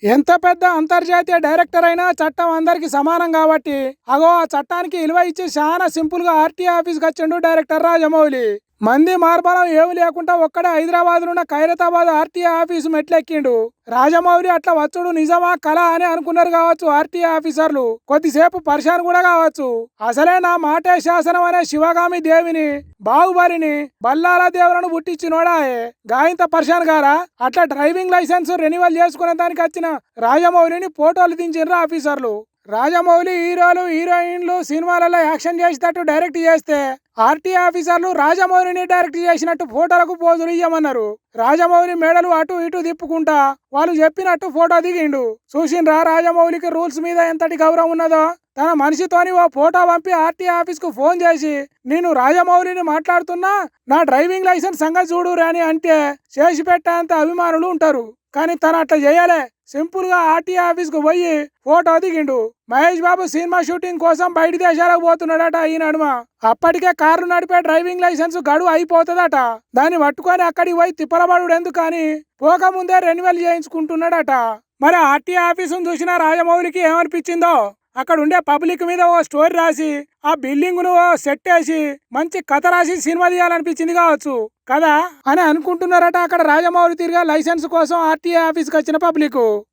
ఎంత పెద్ద అంతర్జాతీయ డైరెక్టర్ అయినా చట్టం అందరికి సమానం కాబట్టి అగో ఆ చట్టానికి విలువ ఇచ్చి చాలా సింపుల్ గా ఆర్టీఐ ఆఫీస్కి వచ్చిండు డైరెక్టర్ రాజమౌళి. మంది మార్బలం ఏమి లేకుండా ఒక్కడే హైదరాబాద్ ఉన్న ఖైరతాబాద్ ఆర్టీఐ ఆఫీసు మెట్లెక్కిండు. రాజమౌళి అట్లా వచ్చుడు నిజమా కళ అని అనుకున్నారు కావచ్చు ఆర్టీఐ ఆఫీసర్లు. కొద్దిసేపు పరిశాన్ కూడా కావచ్చు. అసలే నా మాటే శాసనం అనే శివగామి దేవిని బాహుబలిని బల్లాల దేవులను పుట్టించినోడాయే గాయంత పరిశాన్ గారా. అట్లా డ్రైవింగ్ లైసెన్స్ రెన్యువల్ చేసుకునే దానికి వచ్చిన రాజమౌళిని ఫోటోలు దించిండ్రు ఆఫీసర్లు. రాజమౌళి హీరోలు హీరోయిన్లు సినిమాలలో యాక్షన్ చేసేటట్టు డైరెక్ట్ చేస్తే ఆర్టీఐ ఆఫీసర్లు రాజమౌళిని డైరెక్ట్ చేసినట్టు ఫోటోలకు పోజులు ఇయ్యమన్నారు. రాజమౌళి మేడలు అటు ఇటు తిప్పుకుంటా వాళ్ళు చెప్పినట్టు ఫోటో దిగిండు. చూసిండ్రా రాజమౌళికి రూల్స్ మీద ఎంతటి గౌరవం ఉన్నదో. తన మనిషితోని ఓ ఫోటో పంపి ఆర్టీఐ ఆఫీస్ కు ఫోన్ చేసి నేను రాజమౌళిని మాట్లాడుతున్నా నా డ్రైవింగ్ లైసెన్స్ సంగతి చూడు అని అంటే చేసి పెట్టేంత అభిమానులు ఉంటారు. కానీ తను అట్లా చేయలే. సింపుల్ గా ఆర్టీఐ ఆఫీస్ కు పోయి photo దిగిండు. Mahesh Babu cinema shooting కోసం బయట దేశాలకు పోతున్నాడట ఈ నడుమ. అప్పటికే కార్లు నడిపే డ్రైవింగ్ లైసెన్స్ గడువు అయిపోతుందట. దాన్ని పట్టుకొని అక్కడికి పోయి తిప్పలబడు ఎందుకని పోకముందే రెన్యువల్ చేయించుకుంటున్నాడట. మరి ఆర్టీఐ ఆఫీసును చూసిన రాజమౌళికి ఏమనిపించిందో అక్కడ ఉండే పబ్లిక్ మీద ఓ స్టోరీ రాసి ఆ బిల్డింగ్ ను సెట్ వేసి మంచి కథ రాసి సినిమా తీయాలనిపించింది కావచ్చు కదా అని అనుకుంటున్నారట అక్కడ రాజమౌళి తిరిగా లైసెన్స్ కోసం ఆర్టీఐ ఆఫీస్కి వచ్చిన పబ్లిక్.